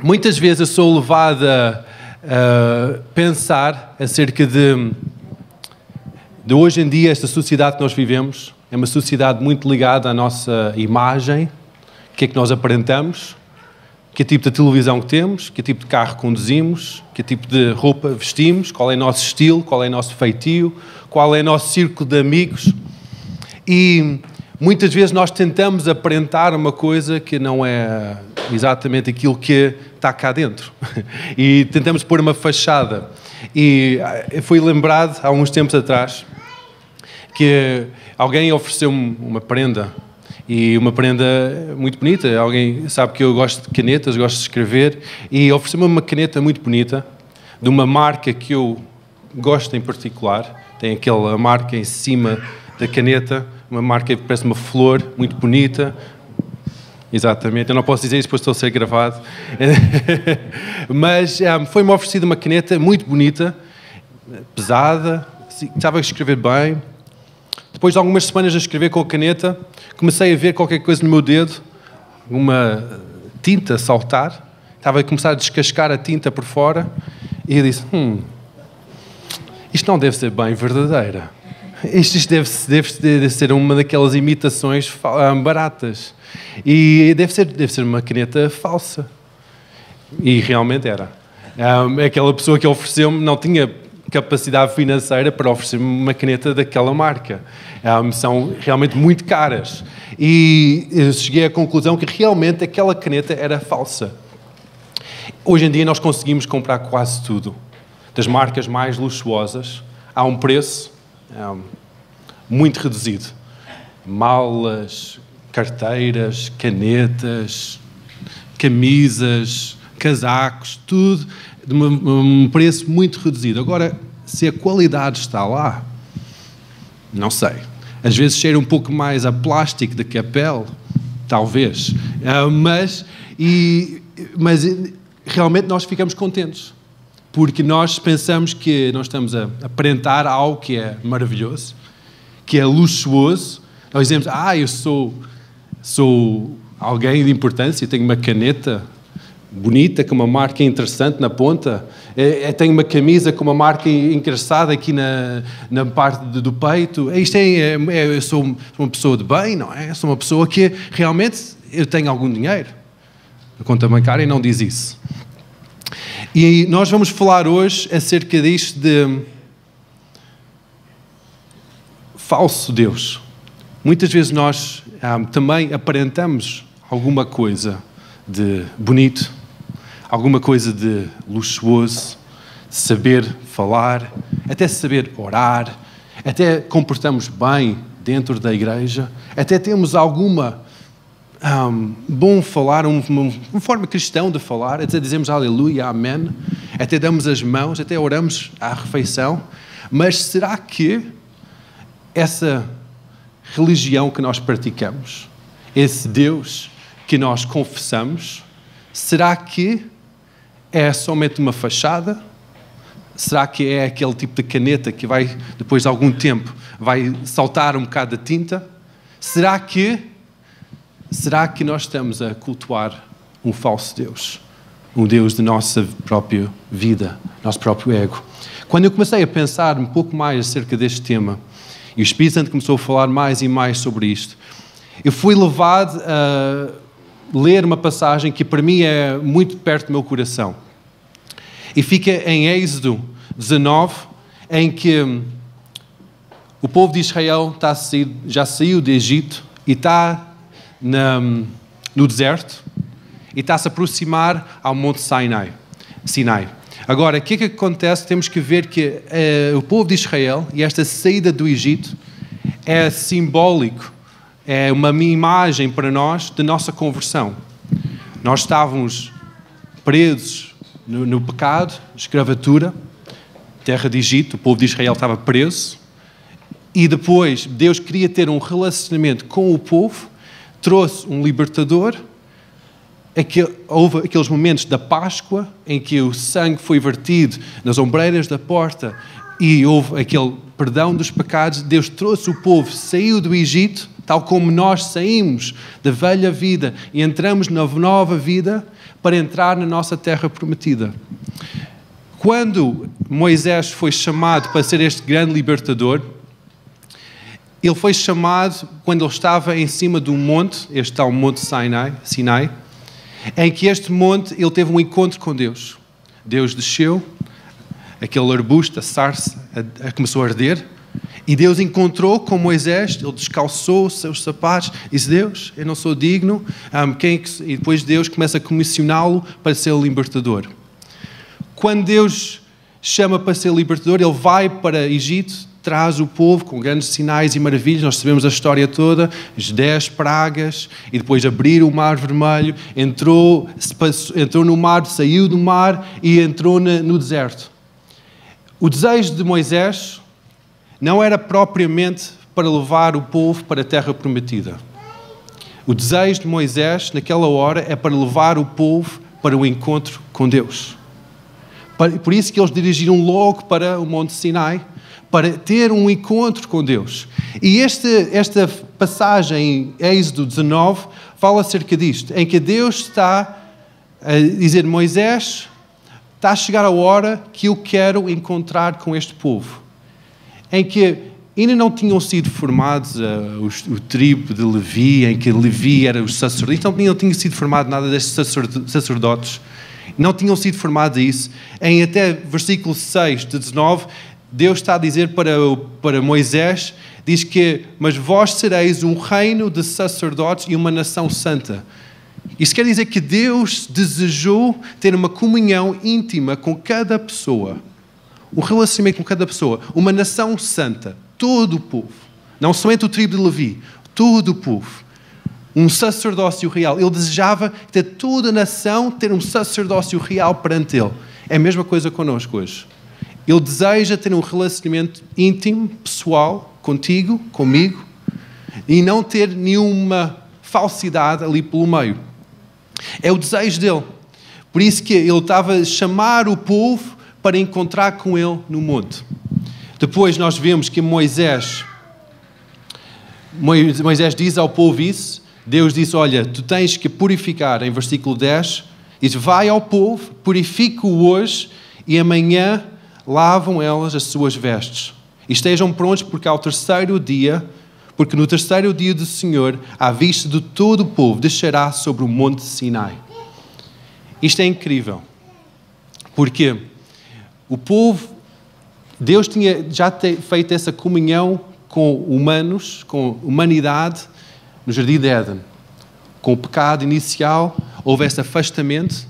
Muitas vezes eu sou levado a pensar acerca de hoje em dia, esta sociedade que nós vivemos é uma sociedade muito ligada à nossa imagem, o que é que nós aparentamos, que tipo de televisão que temos, que tipo de carro conduzimos, que tipo de roupa vestimos, qual é o nosso estilo, qual é o nosso feitio, qual é o nosso círculo de amigos. E muitas vezes nós tentamos aparentar uma coisa que não é exatamente aquilo que está cá dentro. E tentamos pôr uma fachada. E fui lembrado, há uns tempos atrás, que alguém ofereceu-me uma prenda. E uma prenda muito bonita. Alguém sabe que eu gosto de canetas, gosto de escrever. E ofereceu-me uma caneta muito bonita, de uma marca que eu gosto em particular. Tem aquela marca em cima da caneta, uma marca que parece uma flor, muito bonita. Exatamente, eu não posso dizer isso, depois estou a ser gravado. Mas foi-me oferecida uma caneta muito bonita, pesada, estava a escrever bem. Depois de algumas semanas a escrever com a caneta, comecei a ver qualquer coisa no meu dedo, uma tinta saltar. Estava a começar a descascar a tinta por fora. E eu disse, isto não deve ser bem verdadeira. Isto deve ser uma daquelas imitações baratas. E deve ser uma caneta falsa. E realmente era. Aquela pessoa que ofereceu-me não tinha capacidade financeira para oferecer-me uma caneta daquela marca. São realmente muito caras. E eu cheguei à conclusão que realmente aquela caneta era falsa. Hoje em dia nós conseguimos comprar quase tudo. Das marcas mais luxuosas, há um preço muito reduzido. Malas, carteiras, canetas, camisas, casacos, tudo de um preço muito reduzido. Agora, se a qualidade está lá, não sei. Às vezes cheira um pouco mais a plástico do que a pele, talvez. Mas realmente nós ficamos contentes. Porque nós pensamos que nós estamos a aparentar algo que é maravilhoso, que é luxuoso. Nós dizemos, eu sou alguém de importância, tenho uma caneta bonita, com uma marca interessante na ponta, tenho uma camisa com uma marca engraçada aqui na parte do peito. Eu sou uma pessoa de bem, não é? Eu sou uma pessoa que realmente eu tenho algum dinheiro. A conta bancária não diz isso. E nós vamos falar hoje acerca disto de falso Deus. Muitas vezes nós também aparentamos alguma coisa de bonito, alguma coisa de luxuoso, de saber falar, até saber orar, até comportamos bem dentro da igreja, até temos alguma bom falar, uma forma cristã de falar, até dizemos aleluia, amém, até damos as mãos, até oramos à refeição, mas será que essa religião que nós praticamos, esse Deus que nós confessamos, será que é somente uma fachada? Será que é aquele tipo de caneta que vai, depois de algum tempo, vai saltar um bocado de tinta? Será que nós estamos a cultuar um falso Deus? Um Deus de nossa própria vida, nosso próprio ego. Quando eu comecei a pensar um pouco mais acerca deste tema, e o Espírito Santo começou a falar mais e mais sobre isto, eu fui levado a ler uma passagem que para mim é muito perto do meu coração. E fica em Êxodo 19, em que o povo de Israel já saiu do Egito e está no deserto e está a se aproximar ao Monte Sinai. Agora, o que é que acontece? Temos que ver que o povo de Israel e esta saída do Egito é simbólico, é uma imagem para nós da nossa conversão. Nós estávamos presos no pecado, escravatura, terra de Egito, o povo de Israel estava preso, e depois Deus queria ter um relacionamento com o povo, trouxe um libertador. Houve aqueles momentos da Páscoa em que o sangue foi vertido nas ombreiras da porta e houve aquele perdão dos pecados. Deus trouxe o povo, saiu do Egito, tal como nós saímos da velha vida e entramos na nova vida para entrar na nossa terra prometida. Quando Moisés foi chamado para ser este grande libertador, ele foi chamado quando ele estava em cima de um monte, este tal Monte Sinai, em que este monte ele teve um encontro com Deus. Deus desceu, aquele arbusto, a sarça, começou a arder, e Deus encontrou com Moisés, ele descalçou os seus sapatos, e disse: Deus, eu não sou digno, e depois Deus começa a comissioná-lo para ser o libertador. Quando Deus chama para ser libertador, ele vai para Egito, traz o povo com grandes sinais e maravilhas. Nós sabemos a história toda, as 10 pragas, e depois abrir o mar vermelho, entrou no mar, saiu do mar e entrou no deserto. O desejo de Moisés não era propriamente para levar o povo para a terra prometida. O desejo de Moisés, naquela hora, é para levar o povo para o encontro com Deus. Por isso que eles dirigiram logo para o Monte Sinai, para ter um encontro com Deus. E esta passagem em Êxodo 19 fala acerca disto, em que Deus está a dizer: Moisés, está a chegar a hora que eu quero encontrar com este povo. Em que ainda não tinham sido formados o tribo de Levi, em que Levi era os sacerdotes, não tinha sido formado nada destes sacerdotes, não tinham sido formados a isso. Em até versículo 6 de 19, Deus está a dizer para Moisés, diz que: mas vós sereis um reino de sacerdotes e uma nação santa. Isso quer dizer que Deus desejou ter uma comunhão íntima com cada pessoa, um relacionamento com cada pessoa, uma nação santa, todo o povo, não somente o tribo de Levi, todo o povo, um sacerdócio real. Ele desejava ter toda a nação ter um sacerdócio real perante Ele. É a mesma coisa connosco hoje. Ele deseja ter um relacionamento íntimo, pessoal, contigo, comigo, e não ter nenhuma falsidade ali pelo meio. É o desejo dele. Por isso que ele estava a chamar o povo para encontrar com ele no monte. Depois nós vemos que Moisés diz ao povo isso. Deus diz: olha, tu tens que purificar, em versículo 10, diz: vai ao povo, purifica-o hoje, e amanhã lavam elas as suas vestes. E estejam prontos, porque no terceiro dia do Senhor, à vista de todo o povo, descerá sobre o monte Sinai. Isto é incrível. Porque o povo, Deus tinha já feito essa comunhão com humanos, com humanidade, no Jardim de Éden. Com o pecado inicial, houve esse afastamento,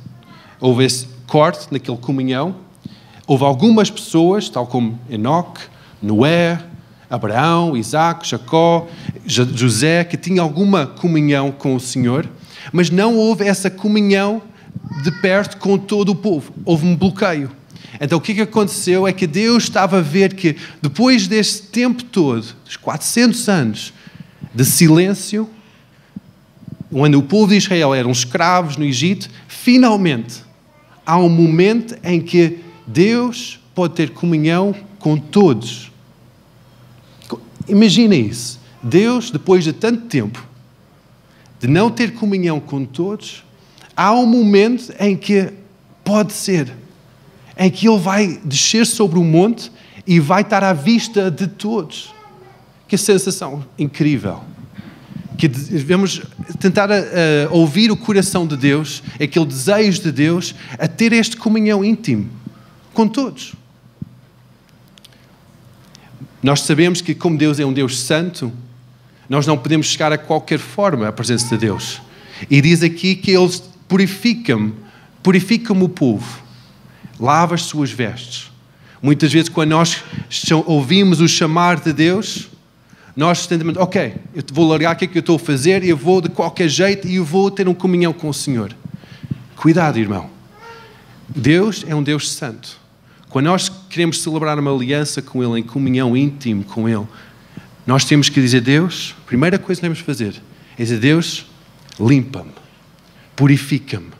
houve esse corte naquela comunhão. Houve algumas pessoas, tal como Enoque, Noé, Abraão, Isaac, Jacó, José, que tinham alguma comunhão com o Senhor, mas não houve essa comunhão de perto com todo o povo. Houve um bloqueio. Então o que aconteceu é que Deus estava a ver que depois deste tempo todo, dos 400 anos de silêncio, onde o povo de Israel eram escravos no Egito, finalmente há um momento em que Deus pode ter comunhão com todos. Imagina isso. Deus, depois de tanto tempo de não ter comunhão com todos, há um momento em que pode ser, em que Ele vai descer sobre o monte e vai estar à vista de todos. Que sensação incrível. Que devemos tentar ouvir o coração de Deus, aquele desejo de Deus, a ter esta comunhão íntima com todos. Nós sabemos que, como Deus é um Deus santo, nós não podemos chegar a qualquer forma à presença de Deus. E diz aqui que Ele purifica-me o povo, lava as suas vestes. Muitas vezes, quando nós ouvimos o chamar de Deus, nós tentamos: ok, eu vou largar o que é que eu estou a fazer, e eu vou de qualquer jeito e eu vou ter uma comunhão com o Senhor. Cuidado, irmão. Deus é um Deus santo. Quando nós queremos celebrar uma aliança com Ele, em comunhão íntima com Ele, nós temos que dizer: Deus, a primeira coisa que devemos fazer é dizer: Deus, limpa-me, purifica-me.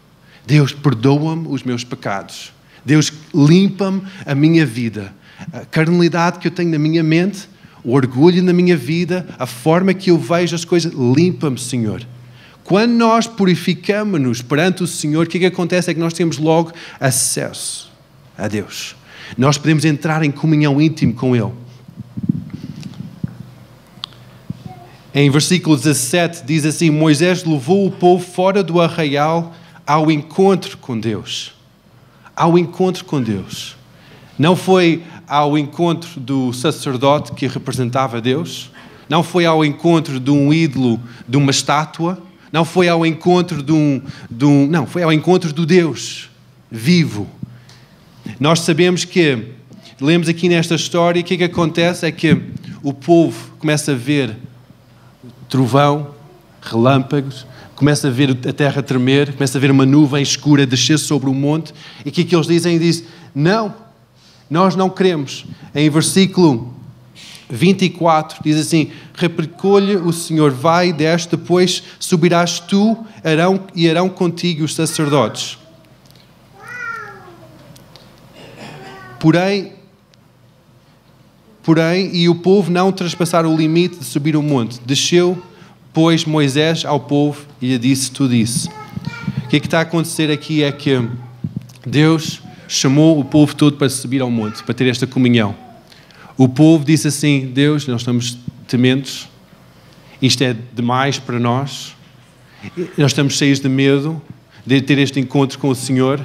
Deus, perdoa-me os meus pecados. Deus, limpa-me a minha vida. A carnalidade que eu tenho na minha mente, o orgulho na minha vida, a forma que eu vejo as coisas, limpa-me, Senhor. Quando nós purificamos-nos perante o Senhor, o que acontece é que nós temos logo acesso a Deus. Nós podemos entrar em comunhão íntima com Ele. Em versículo 17 diz assim: Moisés levou o povo fora do arraial ao encontro com Deus. Ao encontro com Deus. Não foi ao encontro do sacerdote que representava Deus. Não foi ao encontro de um ídolo, de uma estátua. Não foi ao encontro Não, foi ao encontro do Deus vivo. Nós sabemos que, lemos aqui nesta história, o que acontece é que o povo começa a ver trovão, relâmpagos, começa a ver a terra tremer, começa a ver uma nuvem escura descer sobre o monte, e o que eles dizem? Dizem, não, nós não queremos. Em versículo 24 diz assim: replicou-lhe o Senhor, vai, desce, depois subirás tu, Arão, e Arão contigo os sacerdotes. Porém, e o povo não traspassaram o limite de subir o monte. Desceu, pois, Moisés ao povo e lhe disse tudo isso. O que está a acontecer aqui é que Deus chamou o povo todo para subir ao monte, para ter esta comunhão. O povo disse assim: Deus, nós estamos tementes, isto é demais para nós, nós estamos cheios de medo de ter este encontro com o Senhor,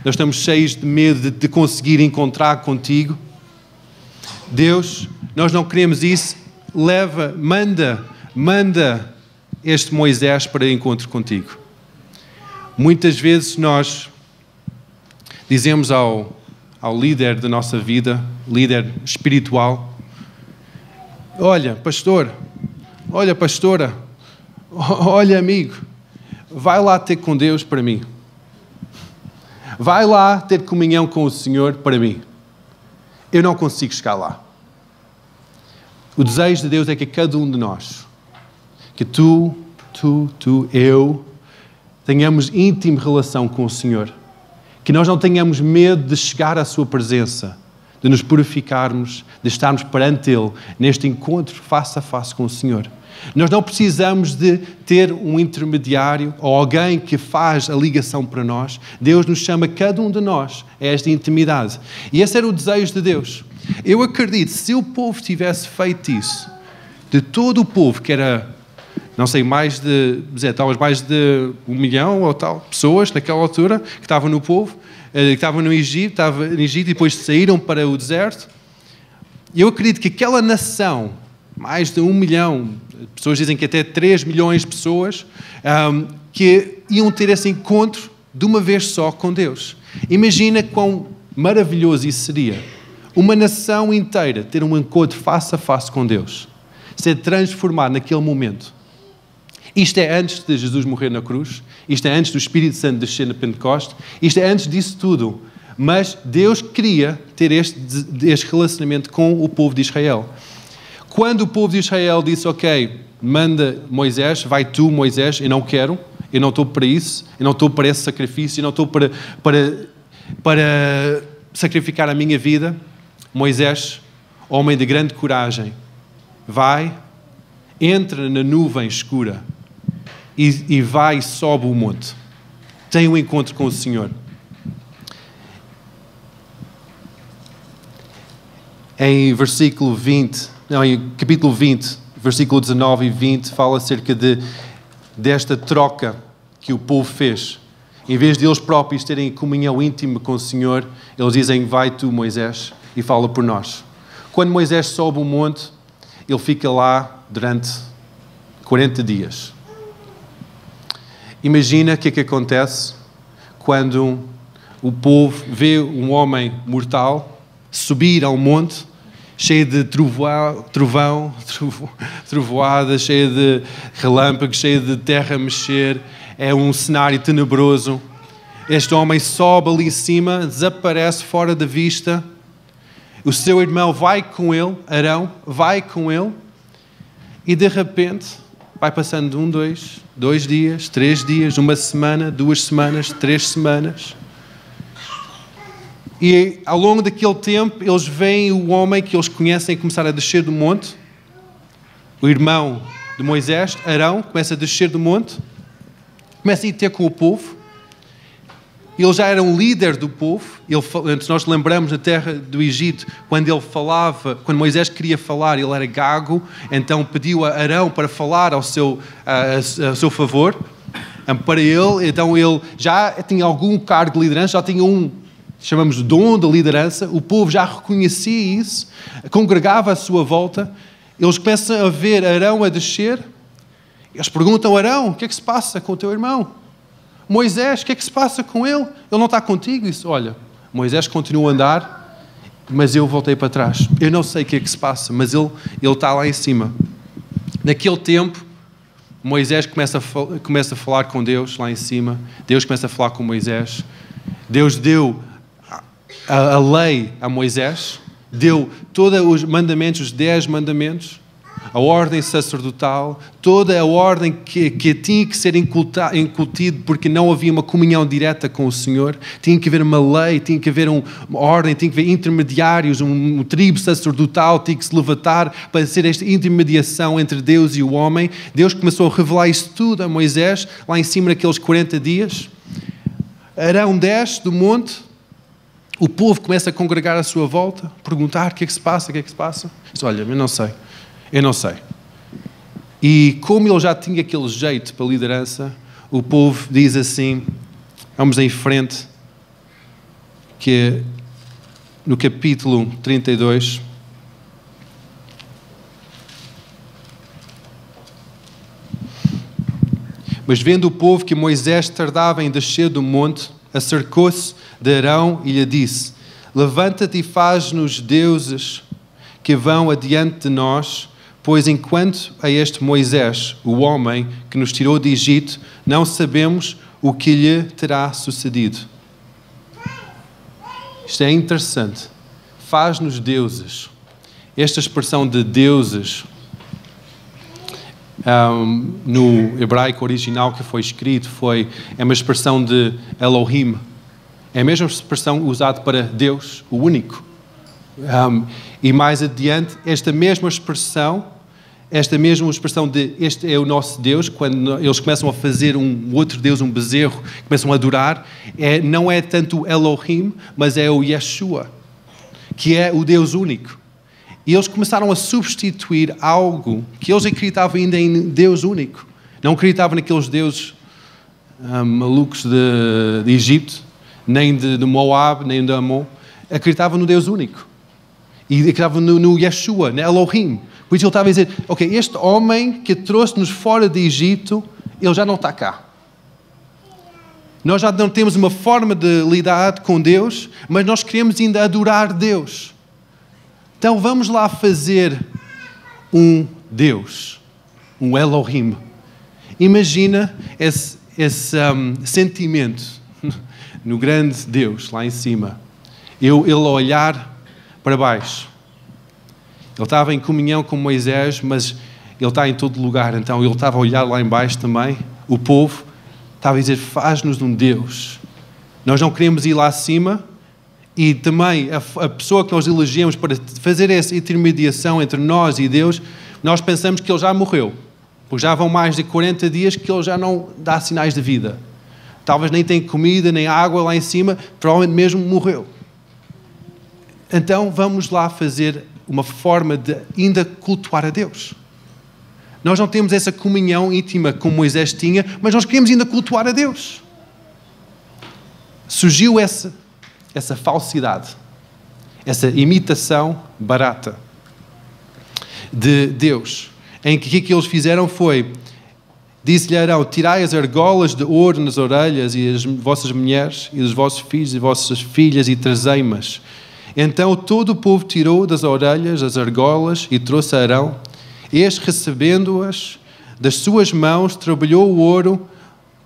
nós estamos cheios de medo de conseguir encontrar contigo. Deus, nós não queremos isso, manda este Moisés para encontro contigo. Muitas vezes nós dizemos ao líder da nossa vida, líder espiritual: olha, pastor, olha, pastora, olha, amigo, vai lá ter com Deus para mim. Vai lá ter comunhão com o Senhor para mim. Eu não consigo chegar lá. O desejo de Deus é que cada um de nós, que tu, eu, tenhamos íntima relação com o Senhor. Que nós não tenhamos medo de chegar à sua presença, de nos purificarmos, de estarmos perante Ele, neste encontro face a face com o Senhor. Nós não precisamos de ter um intermediário ou alguém que faz a ligação para nós. Deus nos chama, cada um de nós, a esta intimidade. E esse era o desejo de Deus. Eu acredito, se o povo tivesse feito isso, de todo o povo, que era, não sei, talvez mais de 1 milhão ou tal, pessoas naquela altura, que estavam no povo, que estavam no Egito, e depois saíram para o deserto. Eu acredito que aquela nação, mais de 1 milhão, pessoas dizem que até 3 milhões de pessoas, que iam ter esse encontro de uma vez só com Deus. Imagina quão maravilhoso isso seria. Uma nação inteira ter um encontro face a face com Deus. Ser transformado naquele momento. Isto é antes de Jesus morrer na cruz. Isto é antes do Espírito Santo descer na Pentecoste. Isto é antes disso tudo. Mas Deus queria ter este relacionamento com o povo de Israel. Quando o povo de Israel disse: ok, manda Moisés, vai tu, Moisés, eu não quero, eu não estou para isso, eu não estou para esse sacrifício, eu não estou para sacrificar a minha vida. Moisés, homem de grande coragem, vai, entra na nuvem escura e vai e sobe o monte. Tem um encontro com o Senhor. Em capítulo 20, versículo 19 e 20, fala acerca desta troca que o povo fez. Em vez de eles próprios terem comunhão íntima com o Senhor, eles dizem: vai tu, Moisés, e fala por nós. Quando Moisés sobe o monte, ele fica lá durante 40 dias. Imagina o que é que acontece quando o povo vê um homem mortal subir ao monte, cheio de trovoada, cheio de relâmpagos, cheio de terra a mexer. É um cenário tenebroso. Este homem sobe ali em cima, desaparece fora da vista. O seu irmão vai com ele, Arão, vai com ele, e de repente vai passando 1, 2 dias, 3 dias, 1 semana, 2 semanas, 3 semanas. E ao longo daquele tempo, eles veem o homem que eles conhecem começar a descer do monte. O irmão de Moisés, Arão, começa a descer do monte, começa a ir ter com o povo. Ele já era um líder do povo. Antes nós lembramos na terra do Egito, quando ele falava, quando Moisés queria falar, ele era gago, então pediu a Arão para falar a seu favor, para ele. Então ele já tinha algum cargo de liderança, já tinha chamamos de dom de liderança. O povo já reconhecia isso, congregava à sua volta. Eles começam a ver Arão a descer. Eles perguntam: Arão, o que é que se passa com o teu irmão? Moisés, o que é que se passa com ele? Ele não está contigo? E disse: olha, Moisés continua a andar, mas eu voltei para trás. Eu não sei o que é que se passa, mas ele está lá em cima. Naquele tempo, Moisés começa a falar com Deus lá em cima. Deus começa a falar com Moisés. Deus deu a lei a Moisés, deu todos os mandamentos, os 10 mandamentos, a ordem sacerdotal, toda a ordem que tinha que ser incutido, porque não havia uma comunhão direta com o Senhor. Tinha que haver uma lei, tinha que haver uma ordem, tinha que haver intermediários, um tribo sacerdotal tinha que se levantar para ser esta intermediação entre Deus e o homem. Deus começou a revelar isso tudo a Moisés, lá em cima naqueles 40 dias. Arão desce do monte, o povo começa a congregar à sua volta, perguntar: o que é que se passa, o que é que se passa? Diz: olha, eu não sei. E como ele já tinha aquele jeito para a liderança, o povo diz assim, vamos em frente, que no capítulo 32, mas vendo o povo que Moisés tardava em descer do monte, acercou-se de Arão e lhe disse: levanta-te e faz-nos deuses que vão adiante de nós, pois enquanto a este Moisés, o homem que nos tirou de Egito, não sabemos o que lhe terá sucedido. Isto é interessante. Faz-nos deuses. Esta expressão de deuses, no hebraico original que foi escrito, é uma expressão de Elohim. É a mesma expressão usada para Deus, o único. E mais adiante, esta mesma expressão de este é o nosso Deus, quando eles começam a fazer um outro Deus, um bezerro, começam a adorar, não é tanto Elohim, mas é o Yeshua, que é o Deus único. E eles começaram a substituir algo que eles acreditavam ainda em Deus único. Não acreditavam naqueles deuses malucos de Egito, nem de Moab, nem de Amon. Acreditavam no Deus único. E acreditavam no Yeshua, no Elohim. Por isso ele estava a dizer: ok, este homem que trouxe-nos fora de Egito, ele já não está cá. Nós já não temos uma forma de lidar com Deus, mas nós queremos ainda adorar Deus. Então vamos lá fazer um Deus, um Elohim. Imagina esse sentimento no grande Deus, lá em cima. Ele a olhar para baixo. Ele estava em comunhão com Moisés, mas ele está em todo lugar. Então ele estava a olhar lá em baixo também. O povo estava a dizer: faz-nos um Deus. Nós não queremos ir lá acima. E também a pessoa que nós elegemos para fazer essa intermediação entre nós e Deus, nós pensamos que ele já morreu. Porque já vão mais de 40 dias que ele já não dá sinais de vida. Talvez nem tem comida, nem água lá em cima. Provavelmente mesmo morreu. Então vamos lá fazer uma forma de ainda cultuar a Deus. Nós não temos essa comunhão íntima como Moisés tinha, mas nós queremos ainda cultuar a Deus. Surgiu essa falsidade, essa imitação barata de Deus, em que o que eles fizeram foi: disse-lhe Arão: tirai as argolas de ouro nas orelhas e as vossas mulheres e dos vossos filhos e vossas filhas e trazei-mas. Então todo o povo tirou das orelhas as argolas e trouxe a Arão. Este, recebendo-as das suas mãos, trabalhou o ouro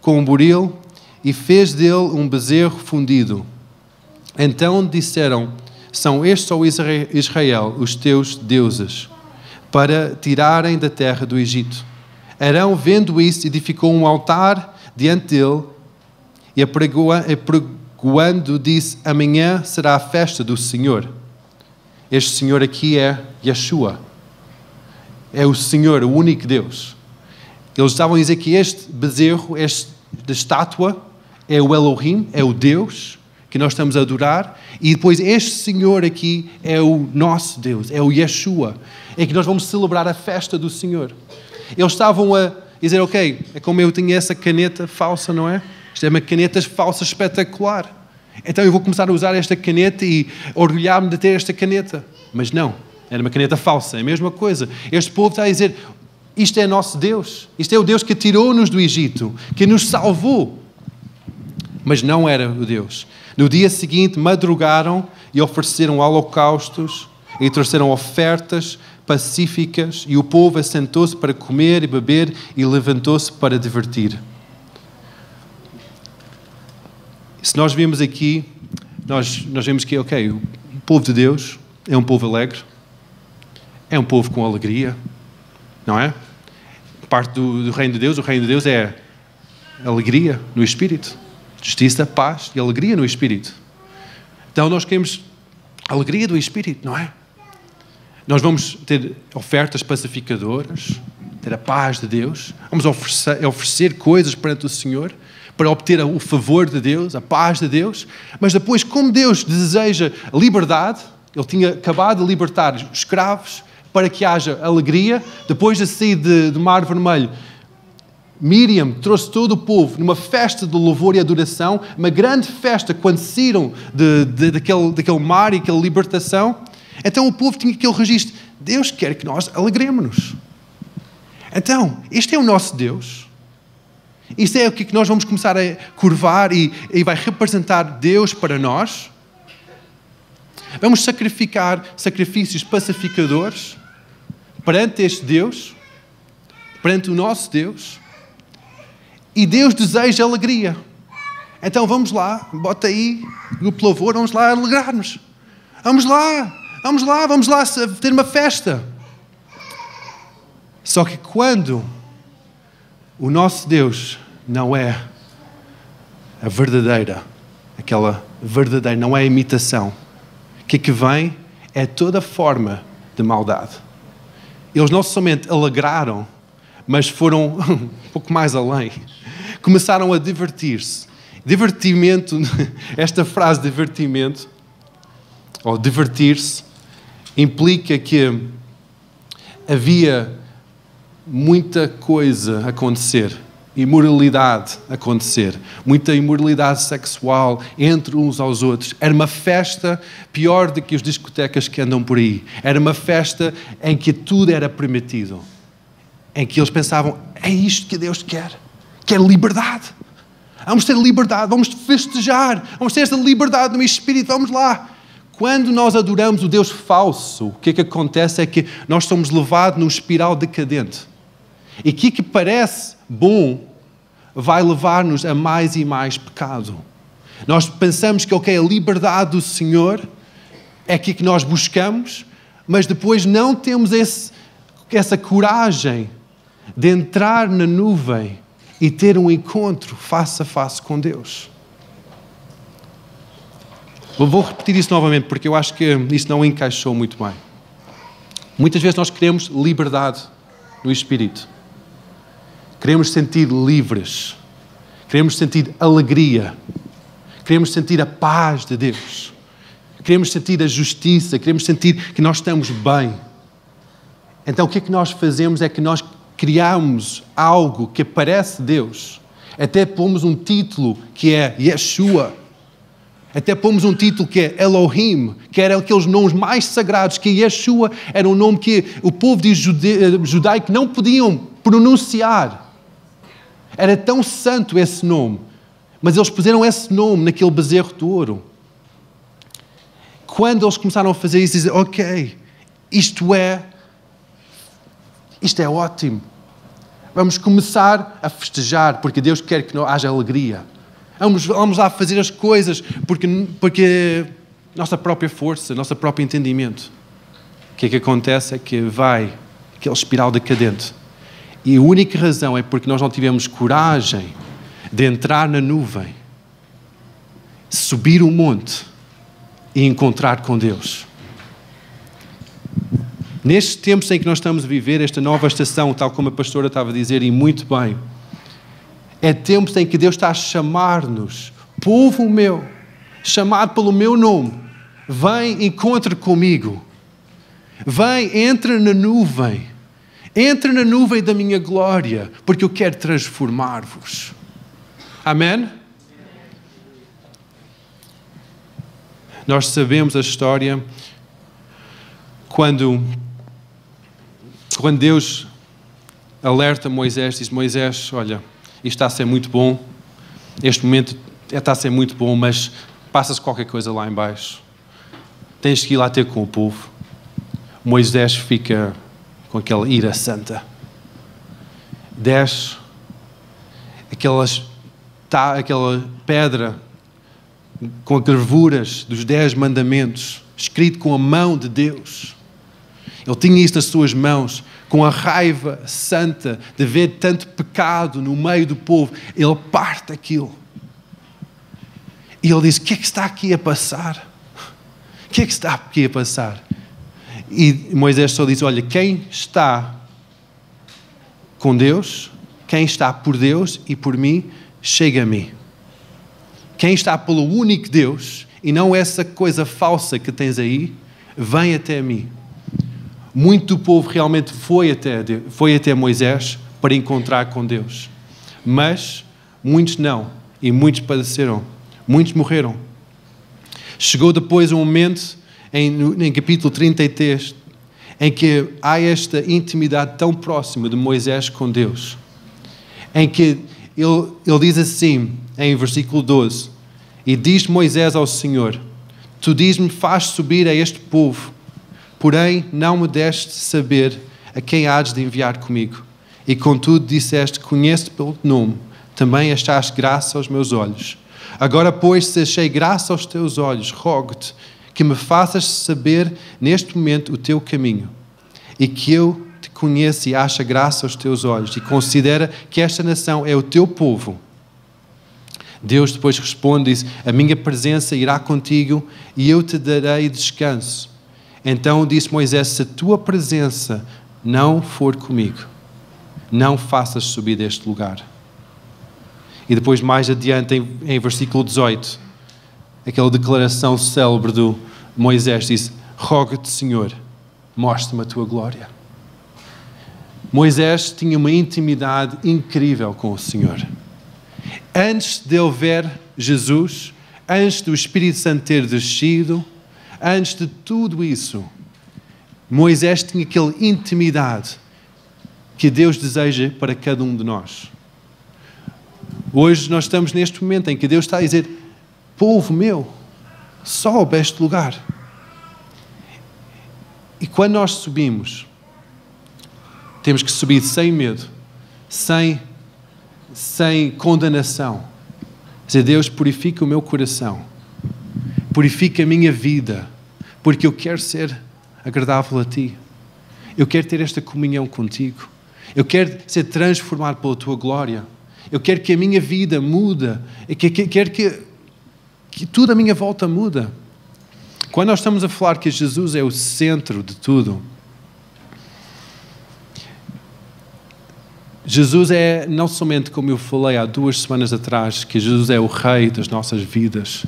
com um buril e fez dele um bezerro fundido. Então disseram: são estes, ó Israel, os teus deuses, para tirarem da terra do Egito. Arão, vendo isso, edificou um altar diante dele e apregou quando disse, amanhã será a festa do Senhor. Este Senhor aqui é Yeshua. É o Senhor, o único Deus. Eles estavam a dizer que este bezerro, esta estátua, é o Elohim, é o Deus que nós estamos a adorar. E depois este Senhor aqui é o nosso Deus, é o Yeshua. É que nós vamos celebrar a festa do Senhor. Eles estavam a dizer, ok, é como eu tinha essa caneta falsa, não é? Isto é uma caneta falsa espetacular. Então eu vou começar a usar esta caneta e orgulhar-me de ter esta caneta. Mas não, era uma caneta falsa, é a mesma coisa. Este povo está a dizer, isto é nosso Deus. Isto é o Deus que tirou-nos do Egito, que nos salvou. Mas não era o Deus. No dia seguinte, madrugaram e ofereceram holocaustos e trouxeram ofertas pacíficas e o povo assentou-se para comer e beber e levantou-se para divertir. Se nós vemos aqui, nós vemos que, ok, o povo de Deus é um povo alegre, é um povo com alegria, não é? Parte do reino de Deus, o reino de Deus é alegria no Espírito, justiça, paz e alegria no Espírito. Então nós queremos alegria do Espírito, não é? Nós vamos ter ofertas pacificadoras, ter a paz de Deus, vamos oferecer coisas perante o Senhor, para obter o favor de Deus, a paz de Deus, mas depois, como Deus deseja liberdade, Ele tinha acabado de libertar os escravos para que haja alegria. Depois de sair do Mar Vermelho, Miriam trouxe todo o povo numa festa de louvor e adoração, uma grande festa quando saíram daquele mar e aquela libertação. Então o povo tinha aquele registro, Deus quer que nós alegremos-nos. Então, este é o nosso Deus. Isto é o que nós vamos começar a curvar e vai representar Deus para nós. Vamos sacrificar sacrifícios pacificadores perante este Deus, perante o nosso Deus. E Deus deseja alegria. Então vamos lá, bota aí no louvor, vamos lá alegrar-nos. Vamos lá ter uma festa. Só que quando o nosso Deus não é a verdadeira, aquela verdadeira, não é a imitação, o que vem é toda forma de maldade. Eles não somente alegraram, mas foram um pouco mais além. Começaram a divertir-se. Divertimento, esta frase divertimento, ou divertir-se, implica que havia muita coisa a acontecer, imoralidade a acontecer, muita imoralidade sexual entre uns aos outros. Era uma festa pior do que as discotecas que andam por aí. Era uma festa em que tudo era permitido, em que eles pensavam, é isto que Deus quer liberdade. Vamos ter liberdade, vamos festejar, vamos ter esta liberdade no Espírito, vamos lá. Quando nós adoramos o Deus falso, o que acontece é que nós somos levados num espiral decadente. E o que parece bom vai levar-nos a mais e mais pecado. Nós pensamos que, ok, a liberdade do Senhor é aquilo que nós buscamos, mas depois não temos essa coragem de entrar na nuvem e ter um encontro face a face com Deus. Vou repetir isso novamente, porque eu acho que isso não encaixou muito bem. Muitas vezes nós queremos liberdade no Espírito. Queremos sentir livres. Queremos sentir alegria. Queremos sentir a paz de Deus. Queremos sentir a justiça. Queremos sentir que nós estamos bem. Então o que nós fazemos é que nós criamos algo que parece Deus. Até pomos um título que é Yeshua. Até pomos um título que é Elohim, que era aqueles nomes mais sagrados, que Yeshua era um nome que o povo judaico não podiam pronunciar. Era tão santo esse nome. Mas eles puseram esse nome naquele bezerro de ouro. Quando eles começaram a fazer isso, dizer, ok, isto é ótimo. Vamos começar a festejar, porque Deus quer que haja alegria. Vamos lá fazer as coisas porque nossa própria força, nosso próprio entendimento. O que acontece é que vai aquele espiral decadente. E a única razão é porque nós não tivemos coragem de entrar na nuvem, subir o monte e encontrar com Deus. Nestes tempos em que nós estamos a viver, esta nova estação, tal como a pastora estava a dizer, e muito bem, é tempos em que Deus está a chamar-nos, povo meu, chamado pelo meu nome, vem, encontre comigo. Vem, entra na nuvem da minha glória, porque eu quero transformar-vos. Amém? Nós sabemos a história quando Deus alerta Moisés, diz: Moisés, olha, isto está a ser muito bom, este momento está a ser muito bom, mas passa-se qualquer coisa lá em baixo. Tens que ir lá ter com o povo. Moisés fica com aquela ira santa. Desce aquela pedra com as gravuras dos 10 mandamentos, escrito com a mão de Deus. Ele tinha isso nas suas mãos, com a raiva santa de ver tanto pecado no meio do povo. Ele parte aquilo. E ele diz: o que é que está aqui a passar? O que é que está aqui a passar? E Moisés só diz: olha, quem está com Deus, quem está por Deus e por mim, chega a mim. Quem está pelo único Deus, e não essa coisa falsa que tens aí, vem até mim. Muito do povo realmente foi até Moisés para encontrar com Deus. Mas muitos não, e muitos padeceram, muitos morreram. Chegou depois um momento, em capítulo 33, em que há esta intimidade tão próxima de Moisés com Deus, em que ele diz assim, em versículo 12, e diz Moisés ao Senhor: tu diz-me, faz subir a este povo, porém não me deste saber a quem hás de enviar comigo. E contudo disseste: conheço-te pelo nome, também achaste graça aos meus olhos. Agora, pois, se achei graça aos teus olhos, rogo-te que me faças saber neste momento o teu caminho, e que eu te conheça e ache graça aos teus olhos, e considera que esta nação é o teu povo. Deus depois responde, diz: a minha presença irá contigo e eu te darei descanso. Então disse Moisés: se a tua presença não for comigo, não faças subir deste lugar. E depois mais adiante em versículo 18, aquela declaração célebre do Moisés diz: rogo-te, Senhor, mostra-me a tua glória. Moisés tinha uma intimidade incrível com o Senhor. Antes de ele ver Jesus, antes do Espírito Santo ter descido, antes de tudo isso, Moisés tinha aquela intimidade que Deus deseja para cada um de nós. Hoje nós estamos neste momento em que Deus está a dizer: povo meu, sobe a este lugar. E quando nós subimos, temos que subir sem medo, sem condenação. Dizer: Deus, purifica o meu coração, purifica a minha vida, porque eu quero ser agradável a Ti. Eu quero ter esta comunhão contigo. Eu quero ser transformado pela Tua glória. Eu quero que a minha vida mude. Eu quero que tudo à minha volta muda. Quando nós estamos a falar que Jesus é o centro de tudo, Jesus é não somente, como eu falei há 2 semanas atrás, que Jesus é o Rei das nossas vidas,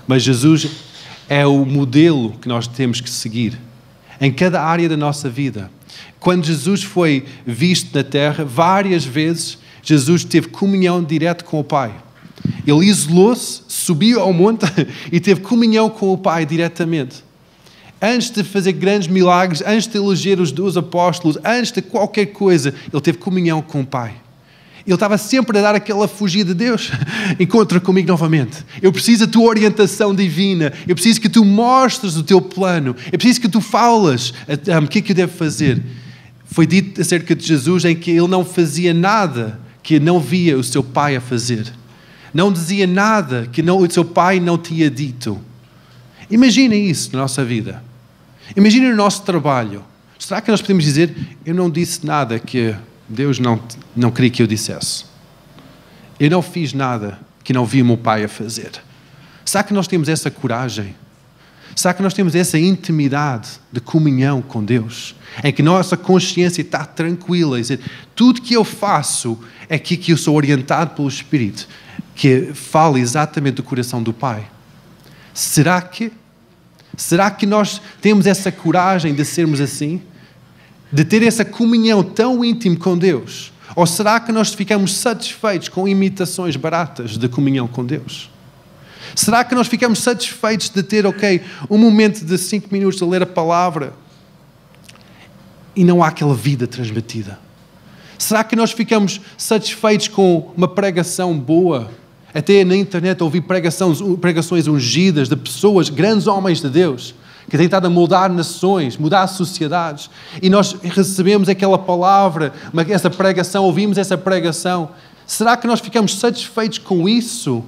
mas Jesus é o modelo que nós temos que seguir em cada área da nossa vida. Quando Jesus foi visto na terra, várias vezes Jesus teve comunhão direta com o Pai. Ele isolou-se, subiu ao monte e teve comunhão com o Pai diretamente. Antes de fazer grandes milagres, antes de eleger os 12 apóstolos, antes de qualquer coisa, ele teve comunhão com o Pai. Ele estava sempre a dar aquela fugida de Deus. Encontra comigo novamente. Eu preciso da tua orientação divina. Eu preciso que tu mostres o teu plano. Eu preciso que tu falas o que é que eu devo fazer. Foi dito acerca de Jesus em que ele não fazia nada que não via o seu Pai a fazer. Não dizia nada que o seu Pai não tinha dito. Imaginem isso na nossa vida. Imaginem o nosso trabalho. Será que nós podemos dizer: eu não disse nada que Deus não queria que eu dissesse? Eu não fiz nada que não vi o meu Pai a fazer. Será que nós temos essa coragem? Será que nós temos essa intimidade de comunhão com Deus? Em que nossa consciência está tranquila e dizer, tudo que eu faço é que eu sou orientado pelo Espírito, que fala exatamente do coração do Pai. Será que nós temos essa coragem de sermos assim? De ter essa comunhão tão íntima com Deus? Ou será que nós ficamos satisfeitos com imitações baratas de comunhão com Deus? Será que nós ficamos satisfeitos de ter, um momento de 5 minutos a ler a palavra e não há aquela vida transmitida? Será que nós ficamos satisfeitos com uma pregação boa? Até na internet ouvir pregações ungidas de pessoas, grandes homens de Deus, que têm estado a moldar nações, mudar sociedades. E nós recebemos aquela palavra, essa pregação, ouvimos essa pregação. Será que nós ficamos satisfeitos com isso?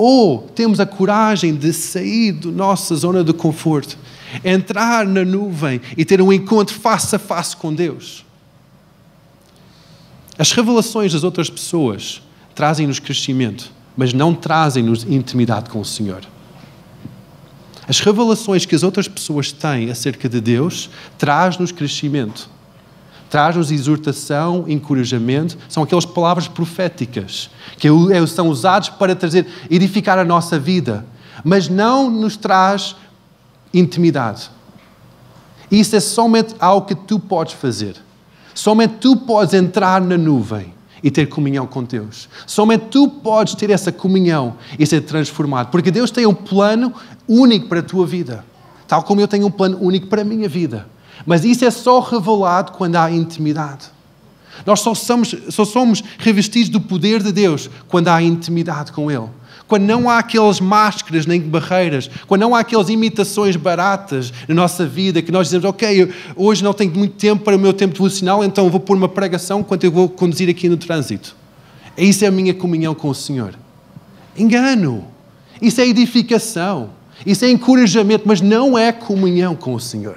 Ou temos a coragem de sair da nossa zona de conforto, entrar na nuvem e ter um encontro face a face com Deus? As revelações das outras pessoas trazem-nos crescimento, mas não trazem-nos intimidade com o Senhor. As revelações que as outras pessoas têm acerca de Deus traz-nos crescimento, traz-nos exortação, encorajamento. São aquelas palavras proféticas que são usadas para edificar a nossa vida, mas não nos traz intimidade. Isso é somente algo que tu podes fazer. Somente tu podes entrar na nuvem e ter comunhão com Deus. Somente tu podes ter essa comunhão e ser transformado. Porque Deus tem um plano único para a tua vida. Tal como eu tenho um plano único para a minha vida. Mas isso é só revelado quando há intimidade. Nós só somos revestidos do poder de Deus quando há intimidade com Ele. Quando não há aquelas máscaras nem barreiras, quando não há aquelas imitações baratas na nossa vida, que nós dizemos, hoje não tenho muito tempo para o meu tempo devocional, então vou pôr uma pregação enquanto eu vou conduzir aqui no trânsito. Isso é a minha comunhão com o Senhor. Engano. Isso é edificação. Isso é encorajamento, mas não é comunhão com o Senhor.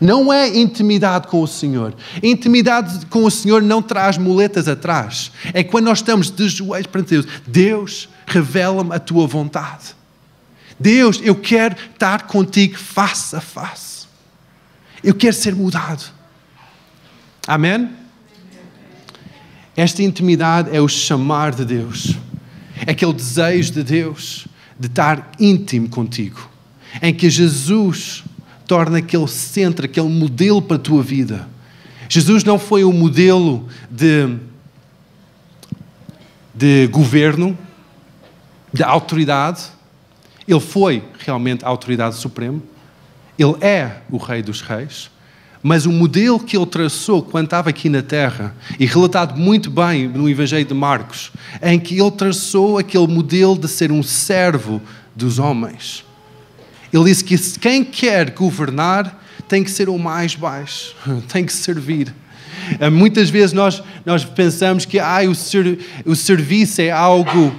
Não é intimidade com o Senhor. Intimidade com o Senhor não traz muletas atrás. É quando nós estamos de joelhos perante Deus. Deus, revela-me a tua vontade. Deus, eu quero estar contigo face a face. Eu quero ser mudado. Amém? Esta intimidade é o chamar de Deus. É aquele desejo de Deus de estar íntimo contigo. Em que Jesus torna aquele centro, aquele modelo para a tua vida. Jesus não foi um modelo de governo, de autoridade. Ele foi realmente a autoridade suprema. Ele é o Rei dos Reis. Mas o modelo que ele traçou quando estava aqui na Terra, e relatado muito bem no Evangelho de Marcos, em que ele traçou aquele modelo de ser um servo dos homens. Ele disse que quem quer governar tem que ser o mais baixo, tem que servir. Muitas vezes nós pensamos que o serviço é algo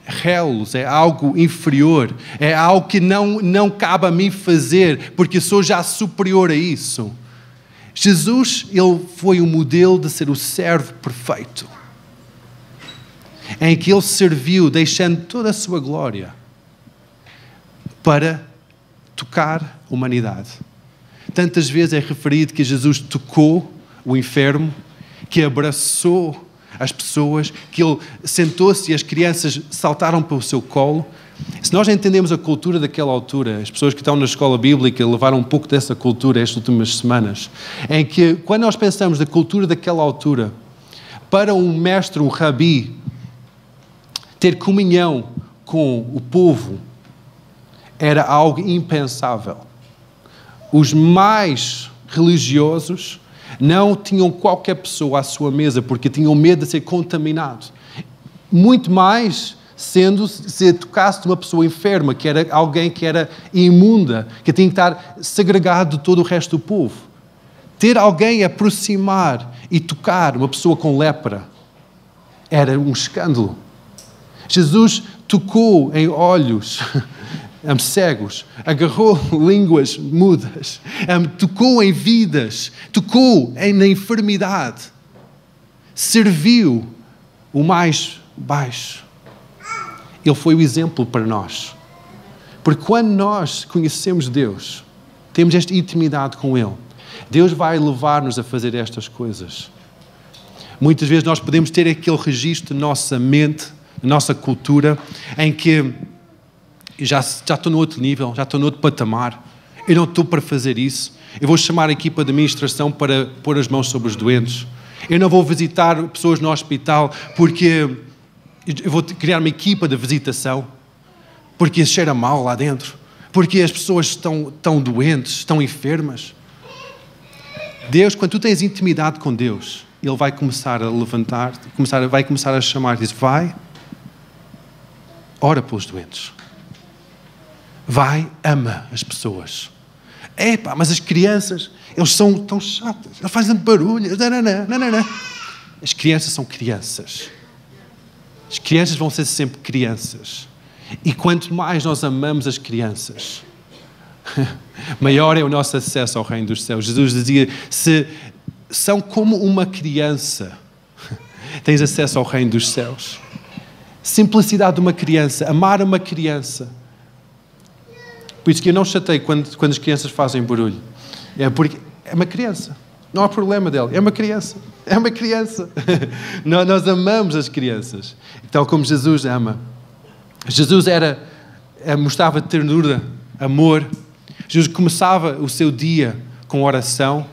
relos, é algo inferior, é algo que não cabe a mim fazer, porque sou já superior a isso. Jesus, ele foi o modelo de ser o servo perfeito, em que ele serviu, deixando toda a sua glória, para tocar a humanidade. Tantas vezes é referido que Jesus tocou o enfermo, que abraçou as pessoas, que ele sentou-se e as crianças saltaram para o seu colo. Se nós entendemos a cultura daquela altura, as pessoas que estão na escola bíblica levaram um pouco dessa cultura estas últimas semanas, em que quando nós pensamos da cultura daquela altura, para um mestre, um rabi, ter comunhão com o povo era algo impensável. Os mais religiosos não tinham qualquer pessoa à sua mesa porque tinham medo de ser contaminado. Muito mais se tocasse de uma pessoa enferma, que era alguém que era imunda, que tinha que estar segregado de todo o resto do povo. Ter alguém aproximar e tocar uma pessoa com lepra era um escândalo. Jesus tocou em olhos cegos, agarrou línguas mudas, tocou em vidas, tocou na enfermidade, serviu o mais baixo. Ele foi o exemplo para nós. Porque quando nós conhecemos Deus, temos esta intimidade com Ele, Deus vai levar-nos a fazer estas coisas. Muitas vezes nós podemos ter aquele registro na nossa mente, na nossa cultura, em que já estou no outro nível, já estou no outro patamar, eu não estou para fazer isso, eu vou chamar a equipa de administração para pôr as mãos sobre os doentes, eu não vou visitar pessoas no hospital porque eu vou criar uma equipa de visitação, porque cheira mal lá dentro, porque as pessoas estão doentes, estão enfermas. Deus, quando tu tens intimidade com Deus, Ele vai começar a levantar, vai começar a chamar, diz, vai, ora pelos doentes. Vai, ama as pessoas. Epá, mas as crianças, eles são tão chatas, eles fazem barulho. Não. As crianças são crianças. As crianças vão ser sempre crianças. E quanto mais nós amamos as crianças, maior é o nosso acesso ao reino dos céus. Jesus dizia, se são como uma criança, tens acesso ao reino dos céus. Simplicidade de uma criança, amar uma criança. Por isso que eu não chatei quando as crianças fazem barulho. É porque é uma criança. Não há problema dela. É uma criança. É uma criança. Nós amamos as crianças. Tal como Jesus ama. Jesus mostrava ternura, amor. Jesus começava o seu dia com oração.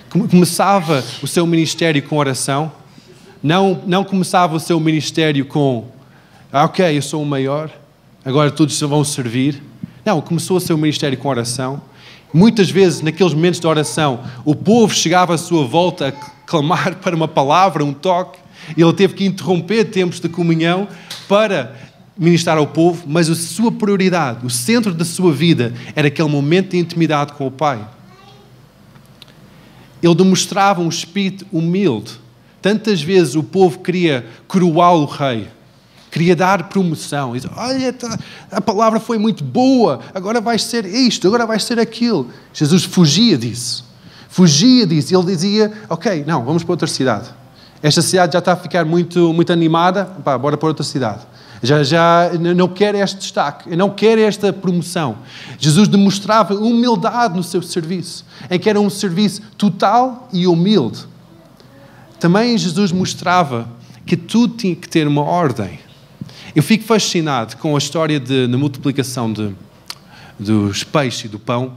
Começava o seu ministério com oração. Não começava o seu ministério com ok, eu sou o maior, agora todos vão servir. Não, começou o seu ministério com oração. Muitas vezes, naqueles momentos de oração, o povo chegava à sua volta a clamar para uma palavra, um toque. Ele teve que interromper tempos de comunhão para ministrar ao povo, mas a sua prioridade, o centro da sua vida, era aquele momento de intimidade com o Pai. Ele demonstrava um espírito humilde. Tantas vezes o povo queria coroar o rei, queria dar promoção. Diz, olha, a palavra foi muito boa, agora vais ser isto, agora vais ser aquilo. Jesus fugia disso. Ele dizia, ok, não, vamos para outra cidade. Esta cidade já está a ficar muito, muito animada, pá, bora para outra cidade. Já não quero este destaque, eu não quero esta promoção. Jesus demonstrava humildade no seu serviço, em que era um serviço total e humilde. Também Jesus mostrava que tudo tinha que ter uma ordem. Eu fico fascinado com a história da multiplicação dos peixes e do pão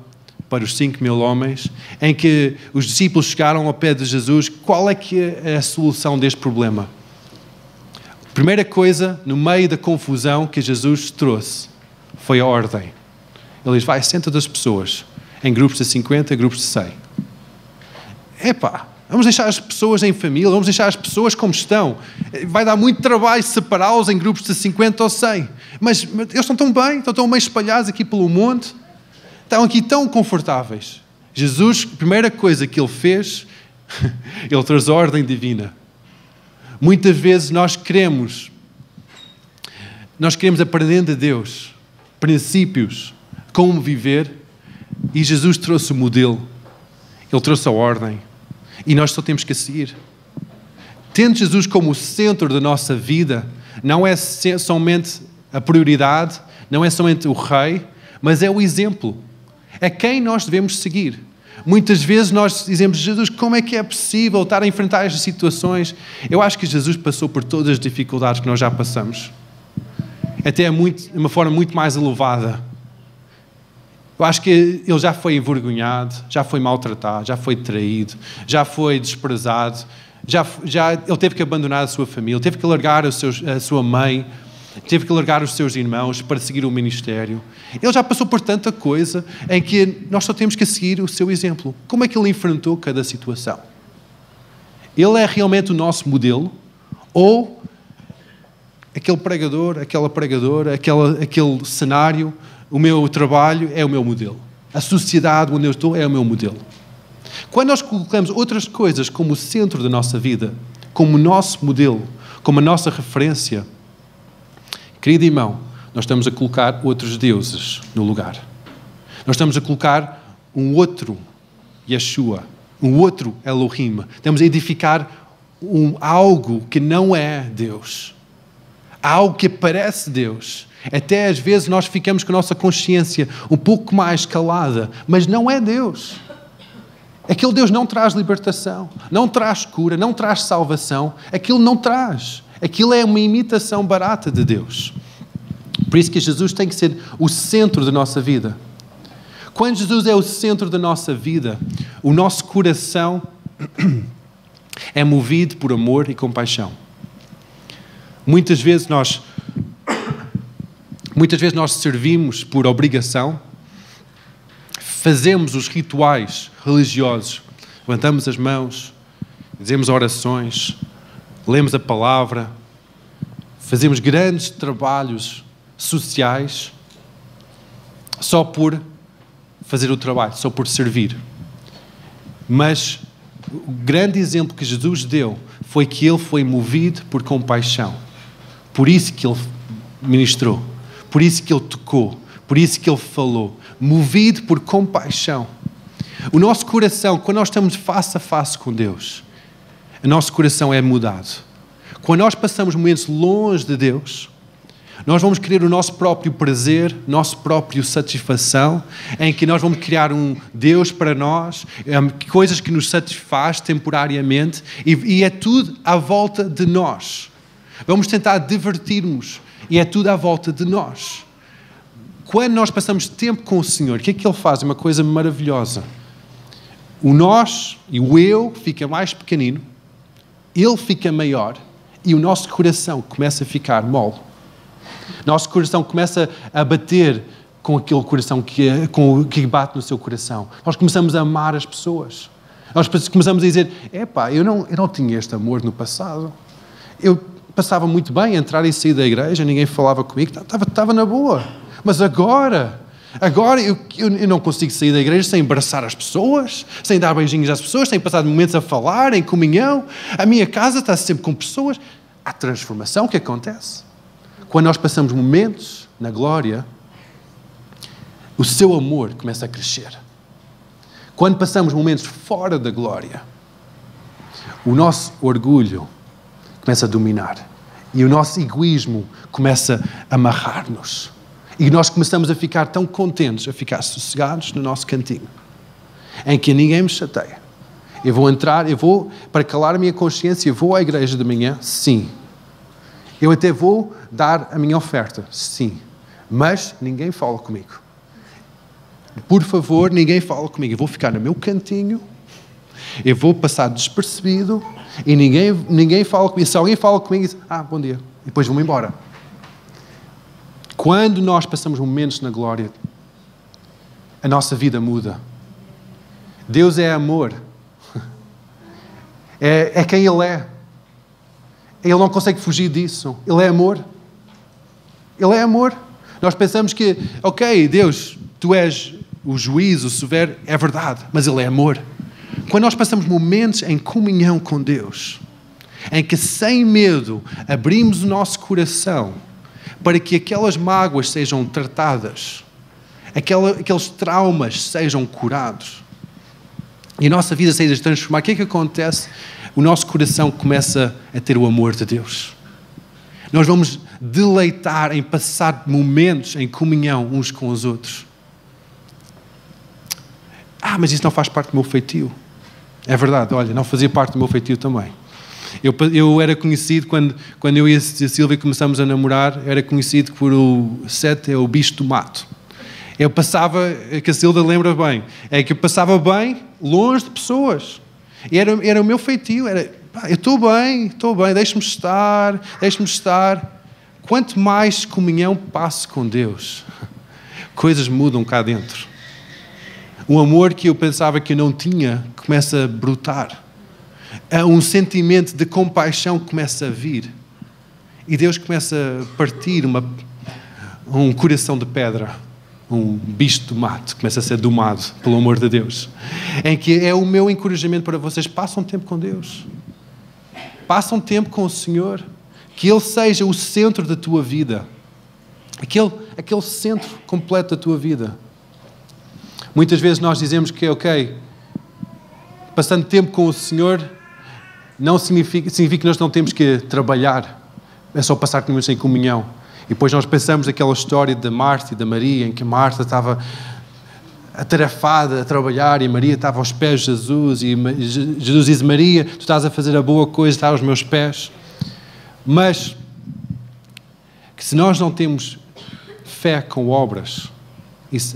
para os 5.000 homens, em que os discípulos chegaram ao pé de Jesus. Qual é que é a solução deste problema? Primeira coisa, no meio da confusão que Jesus trouxe, foi a ordem. Ele diz, vai, senta das pessoas, em grupos de 50, grupos de 100. Epá, vamos deixar as pessoas em família, vamos deixar as pessoas como estão. Vai dar muito trabalho separá-los em grupos de 50 ou 100. Mas eles estão tão bem, estão tão meio espalhados aqui pelo monte, estão aqui tão confortáveis. Jesus, a primeira coisa que ele fez, ele trouxe a ordem divina. Muitas vezes nós queremos aprender de Deus princípios, como viver, e Jesus trouxe o modelo, Ele trouxe a ordem, e nós só temos que seguir. Tendo Jesus como o centro da nossa vida, não é somente a prioridade, não é somente o rei, mas é o exemplo, é quem nós devemos seguir. Muitas vezes nós dizemos, Jesus, como é que é possível estar a enfrentar estas situações? Eu acho que Jesus passou por todas as dificuldades que nós já passamos. Até de uma forma muito mais elevada. Eu acho que ele já foi envergonhado, já foi maltratado, já foi traído, já foi desprezado, ele teve que abandonar a sua família, teve que largar a sua mãe, teve que largar os seus irmãos para seguir o ministério. Ele já passou por tanta coisa em que nós só temos que seguir o seu exemplo. Como é que ele enfrentou cada situação? Ele é realmente o nosso modelo? Ou aquele pregador, aquela pregadora, aquele cenário, o meu trabalho é o meu modelo? A sociedade onde eu estou é o meu modelo? Quando nós colocamos outras coisas como o centro da nossa vida, como o nosso modelo, como a nossa referência, querido irmão, nós estamos a colocar outros deuses no lugar. Nós estamos a colocar um outro Yeshua, um outro Elohim. Estamos a edificar algo que não é Deus. Há algo que parece Deus. Até às vezes nós ficamos com a nossa consciência um pouco mais calada, mas não é Deus. Aquele Deus não traz libertação, não traz cura, não traz salvação. Aquilo não traz. Aquilo é uma imitação barata de Deus. Por isso que Jesus tem que ser o centro da nossa vida. Quando Jesus é o centro da nossa vida, o nosso coração é movido por amor e compaixão. Muitas vezes nós servimos por obrigação, fazemos os rituais religiosos, levantamos as mãos, dizemos orações, lemos a palavra, fazemos grandes trabalhos sociais só por fazer o trabalho, só por servir. Mas o grande exemplo que Jesus deu foi que ele foi movido por compaixão. Por isso que ele ministrou, por isso que ele tocou, por isso que ele falou. Movido por compaixão. O nosso coração, quando nós estamos face a face com Deus, o nosso coração é mudado. Quando nós passamos momentos longe de Deus, nós vamos querer o nosso próprio prazer, nosso próprio satisfação, em que nós vamos criar um Deus para nós, coisas que nos satisfaz temporariamente, e é tudo à volta de nós. Vamos tentar divertir-nos, e é tudo à volta de nós. Quando nós passamos tempo com o Senhor, o que é que Ele faz? É uma coisa maravilhosa. O nós e o eu fica mais pequenino, Ele fica maior, e o nosso coração começa a ficar mole. Nosso coração começa a bater com aquele coração que bate no seu coração. Nós começamos a amar as pessoas. Nós começamos a dizer, eu não tinha este amor no passado. Eu passava muito bem a entrar e sair da igreja, ninguém falava comigo, estava na boa. Mas agora eu não consigo sair da igreja sem abraçar as pessoas, sem dar beijinhos às pessoas, sem passar momentos a falar, em comunhão. A minha casa está sempre com pessoas. Há transformação que acontece. Quando nós passamos momentos na glória, o seu amor começa a crescer. Quando passamos momentos fora da glória, o nosso orgulho começa a dominar. E o nosso egoísmo começa a amarrar-nos. E nós começamos a ficar tão contentes, a ficar sossegados no nosso cantinho, em que ninguém me chateia. Eu vou, para calar a minha consciência, eu vou à igreja de manhã, sim. Eu até vou dar a minha oferta, sim. Mas ninguém fala comigo. Por favor, ninguém fala comigo. Eu vou ficar no meu cantinho, eu vou passar despercebido e ninguém fala comigo. Se alguém fala comigo, diz, bom dia. E depois vou-me embora. Quando nós passamos momentos na glória, a nossa vida muda. Deus é amor. É quem Ele é. Ele não consegue fugir disso. Ele é amor. Ele é amor. Nós pensamos que, Deus, Tu és o juiz, o severo, é verdade, mas Ele é amor. Quando nós passamos momentos em comunhão com Deus, em que sem medo abrimos o nosso coração para que aquelas mágoas sejam tratadas, aqueles traumas sejam curados e a nossa vida seja transformada, o que é que acontece? O nosso coração começa a ter o amor de Deus. Nós vamos deleitar em passar momentos em comunhão uns com os outros. Mas isso não faz parte do meu feitio. É verdade, olha, não fazia parte do meu feitio também. Eu era conhecido, quando eu e a Silvia começamos a namorar, era conhecido por o Sete, o bicho do mato. Eu passava, que a Silvia lembra bem, é que eu passava bem longe de pessoas. E era o meu feitio, eu estou bem, deixe-me estar. Quanto mais comunhão passo com Deus, coisas mudam cá dentro. Um amor que eu pensava que eu não tinha começa a brotar. Um sentimento de compaixão começa a vir. E Deus começa a partir um coração de pedra. Um bicho do mato começa a ser domado pelo amor de Deus. Em que é o meu encorajamento para vocês. Passam tempo com Deus. Passam tempo com o Senhor. Que Ele seja o centro da tua vida. Aquele centro completo da tua vida. Muitas vezes nós dizemos que, passando tempo com o Senhor, não significa que nós não temos que trabalhar é só passar momentos em comunhão. E depois nós pensamos naquela história da Marta e da Maria, em que Marta estava atarefada a trabalhar e Maria estava aos pés de Jesus e Jesus diz: Maria, tu estás a fazer a boa coisa, estás aos meus pés. Mas que se nós não temos fé com obras,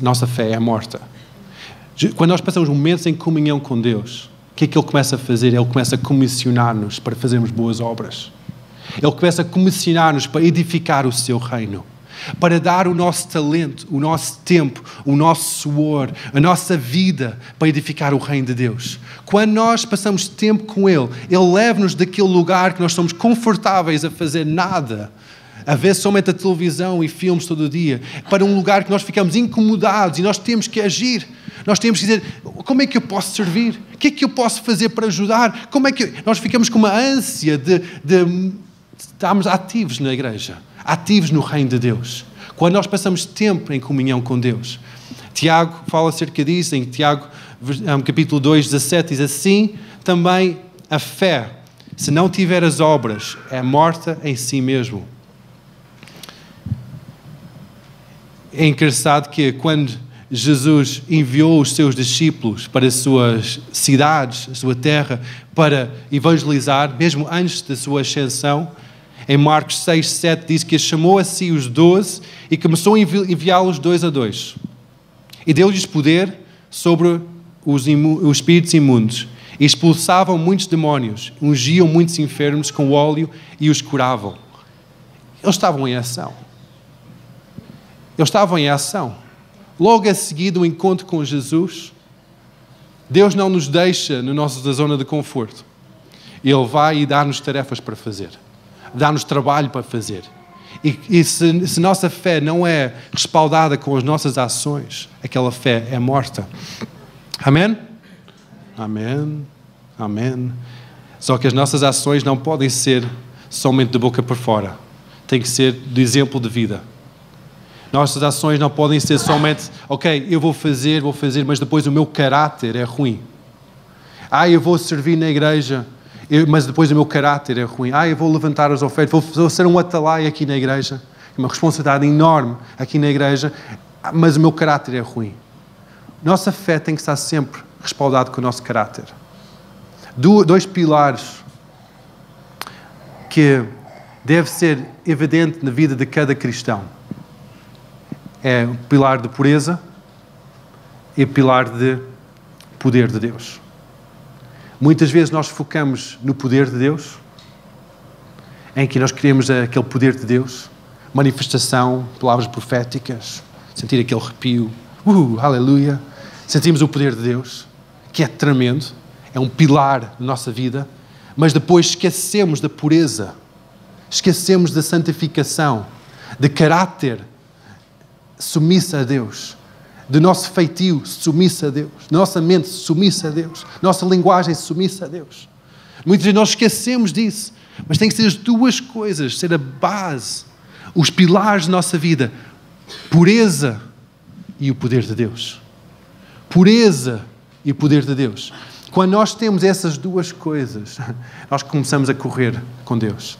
nossa fé é morta. Quando nós passamos momentos em comunhão com Deus, o que é que Ele começa a fazer? Ele começa a comissionar-nos para fazermos boas obras. Ele começa a comissionar-nos para edificar o seu reino, para dar o nosso talento, o nosso tempo, o nosso suor, a nossa vida para edificar o reino de Deus. Quando nós passamos tempo com Ele, Ele leva-nos daquele lugar que nós somos confortáveis a fazer nada, a ver somente a televisão e filmes todo o dia, para um lugar que nós ficamos incomodados e nós temos que agir. Nós temos que dizer: como é que eu posso servir? O que é que eu posso fazer para ajudar? Como é que nós ficamos com uma ânsia de estarmos ativos na igreja, ativos no reino de Deus. Quando nós passamos tempo em comunhão com Deus. Tiago fala acerca disso, em Tiago, capítulo 2, 17, diz assim: também a fé, se não tiver as obras, é morta em si mesmo. É engraçado que quando Jesus enviou os seus discípulos para as suas cidades, a sua terra, para evangelizar, mesmo antes da sua ascensão, em Marcos 6, 7, diz que chamou a si os 12 e começou a enviá-los 2 a 2. E deu-lhes poder sobre os espíritos imundos. E expulsavam muitos demónios, ungiam muitos enfermos com óleo e os curavam. Eles estavam em ação. Eles estavam em ação. Logo a seguir do encontro com Jesus, Deus não nos deixa na nossa zona de conforto. Ele vai e dá-nos tarefas para fazer. Dá-nos trabalho para fazer. E se nossa fé não é respaldada com as nossas ações, aquela fé é morta. Amém? Amém. Amém. Só que as nossas ações não podem ser somente de boca para fora. Tem que ser de exemplo de vida. Nossas ações não podem ser somente: ok, eu vou fazer, mas depois o meu caráter é ruim. Eu vou servir na igreja, mas depois o meu caráter é ruim. Eu vou levantar as ofertas, vou ser um atalaia aqui na igreja, uma responsabilidade enorme aqui na igreja, mas o meu caráter é ruim. Nossa fé tem que estar sempre respaldada com o nosso caráter. 2 pilares que deve ser evidente na vida de cada cristão. É o pilar de pureza e o pilar de poder de Deus. Muitas vezes nós focamos no poder de Deus, em que nós queremos aquele poder de Deus, manifestação, palavras proféticas, sentir aquele arrepio, aleluia. Sentimos o poder de Deus, que é tremendo, é um pilar da nossa vida, mas depois esquecemos da pureza, esquecemos da santificação, de caráter submissa a Deus, do nosso feitio submissa a Deus, nossa mente submissa a Deus, nossa linguagem submissa a Deus. Muitas vezes nós esquecemos disso, mas tem que ser as 2 coisas, ser a base, os pilares da nossa vida: pureza e o poder de Deus. Pureza e o poder de Deus. Quando nós temos essas 2 coisas, nós começamos a correr com Deus.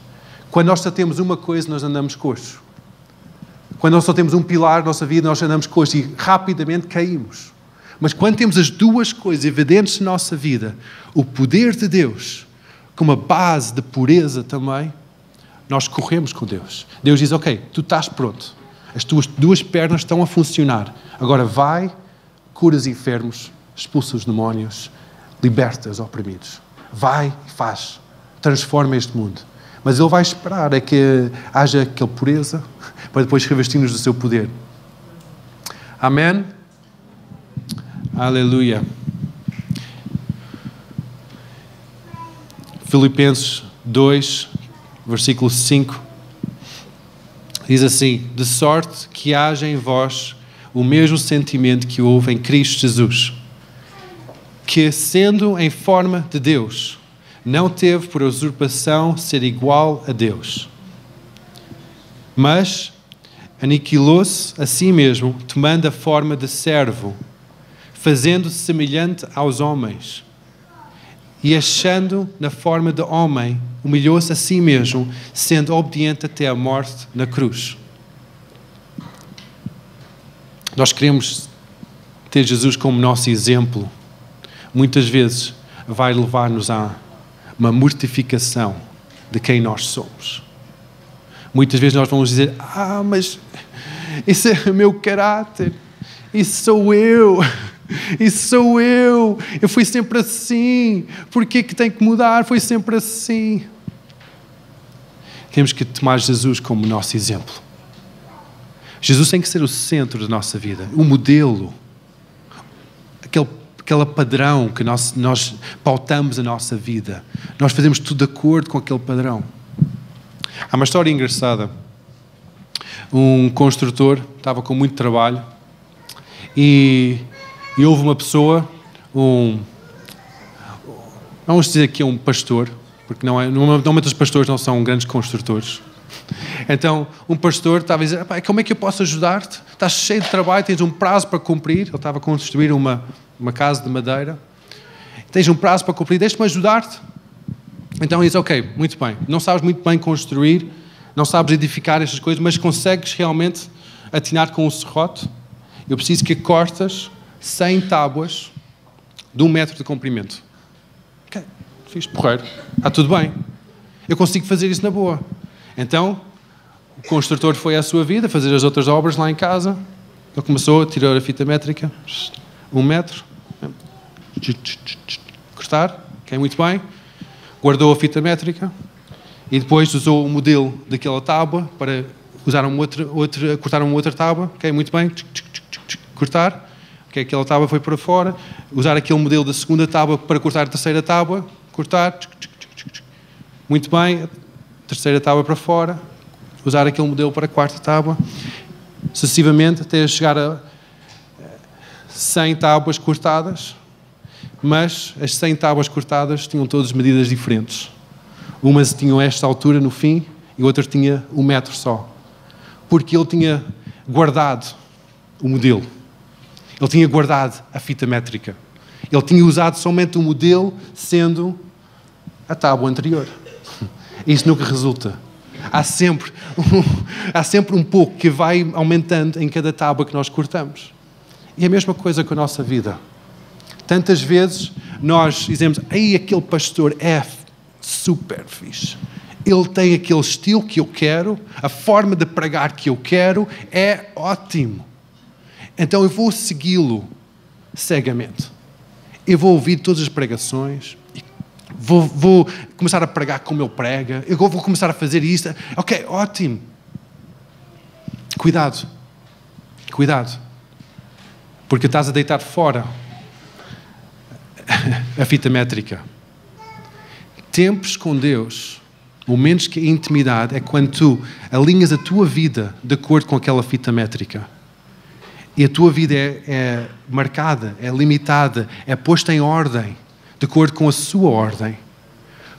Quando nós só temos uma coisa, nós andamos coxos. Quando nós só temos um pilar na nossa vida, nós andamos coxos e rapidamente caímos. Mas quando temos as 2 coisas evidentes na nossa vida, o poder de Deus, com uma base de pureza também, nós corremos com Deus. Deus diz: ok, tu estás pronto. As tuas 2 pernas estão a funcionar. Agora vai, cura os enfermos, expulsa os demónios, liberta os oprimidos. Vai e faz. Transforma este mundo. Mas Ele vai esperar a que haja aquela pureza para depois revestir-nos do seu poder. Amém? Aleluia. Filipenses 2, versículo 5, diz assim: de sorte que haja em vós o mesmo sentimento que houve em Cristo Jesus, que, sendo em forma de Deus, não teve por usurpação ser igual a Deus, mas aniquilou-se a si mesmo, tomando a forma de servo, fazendo-se semelhante aos homens, e achando na forma de homem, humilhou-se a si mesmo, sendo obediente até a morte na cruz. Nós queremos ter Jesus como nosso exemplo. Muitas vezes vai levar-nos a uma mortificação de quem nós somos. Muitas vezes nós vamos dizer, mas isso é o meu caráter, isso sou eu. Isso sou eu fui sempre assim, por que tem que mudar? Foi sempre assim. Temos que tomar Jesus como nosso exemplo. Jesus tem que ser o centro da nossa vida, o modelo, aquele padrão que nós pautamos a nossa vida. Nós fazemos tudo de acordo com aquele padrão. Há uma história engraçada. Um construtor estava com muito trabalho e houve uma pessoa, vamos dizer que é um pastor, porque normalmente os pastores não são grandes construtores. Então, um pastor estava a dizer, como é que eu posso ajudar-te? Estás cheio de trabalho, tens um prazo para cumprir. Ele estava a construir uma casa de madeira. Tens um prazo para cumprir, deixa-me ajudar-te. Então ele diz, ok, muito bem. Não sabes muito bem construir, não sabes edificar estas coisas, mas consegues realmente atinar com um serrote? Eu preciso que cortas 100 tábuas de 1 metro de comprimento. Ok, fiz porreiro. Está tudo bem. Eu consigo fazer isso na boa. Então, o construtor foi à sua vida, fazer as outras obras lá em casa. Ele começou a tirar a fita métrica. 1 metro. Cortar. Ok, muito bem. Guardou a fita métrica. E depois usou o modelo daquela tábua para usar cortar uma outra tábua. Ok, muito bem. Cortar. Okay, aquela tábua foi para fora, usar aquele modelo da segunda tábua para cortar a terceira tábua, cortar, muito bem, a terceira tábua para fora, usar aquele modelo para a quarta tábua, sucessivamente até chegar a 100 tábuas cortadas, mas as 100 tábuas cortadas tinham todas medidas diferentes. Umas tinham esta altura no fim e outras tinha 1 metro só, porque ele tinha guardado o modelo. Ele tinha guardado a fita métrica. Ele tinha usado somente o modelo, sendo a tábua anterior. Isso nunca resulta. Há sempre um pouco que vai aumentando em cada tábua que nós cortamos. E a mesma coisa com a nossa vida. Tantas vezes nós dizemos, aquele pastor é super fixe. Ele tem aquele estilo que eu quero, a forma de pregar que eu quero é ótimo. Então eu vou segui-lo cegamente. Eu vou ouvir todas as pregações, vou começar a pregar como ele prega, eu vou começar a fazer isto. Ok, ótimo. Cuidado. Porque estás a deitar fora a fita métrica. Tempos com Deus, momentos que a intimidade é quando tu alinhas a tua vida de acordo com aquela fita métrica. E a tua vida é marcada, é limitada, é posta em ordem, de acordo com a sua ordem.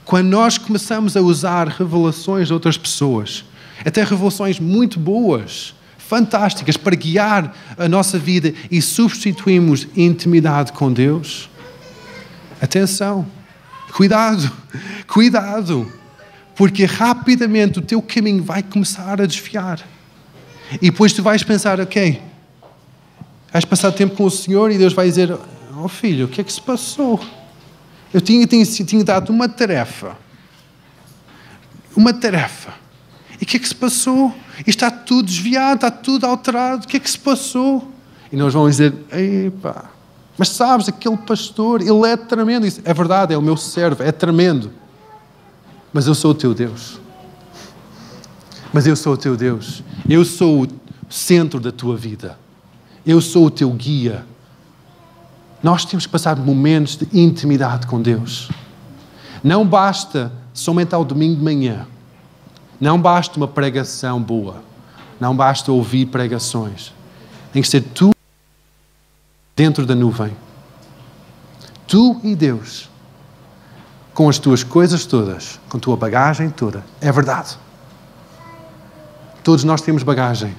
Quando nós começamos a usar revelações de outras pessoas, até revelações muito boas, fantásticas, para guiar a nossa vida e substituímos intimidade com Deus, atenção, cuidado, porque rapidamente o teu caminho vai começar a desviar. E depois tu vais pensar, ok, vais passar tempo com o Senhor e Deus vai dizer, filho, o que é que se passou? Eu tinha dado uma tarefa. E o que é que se passou? E está tudo desviado, está tudo alterado. O que é que se passou? E nós vamos dizer, mas sabes, aquele pastor, ele é tremendo. Isso é verdade, é o meu servo, é tremendo. Mas eu sou o teu Deus. Eu sou o centro da tua vida. Eu sou o teu guia. Nós temos que passar momentos de intimidade com Deus. Não basta somente ao domingo de manhã. Não basta uma pregação boa. Não basta ouvir pregações. Tem que ser tu dentro da nuvem. Tu e Deus. Com as tuas coisas todas. Com a tua bagagem toda. É verdade. Todos nós temos bagagem.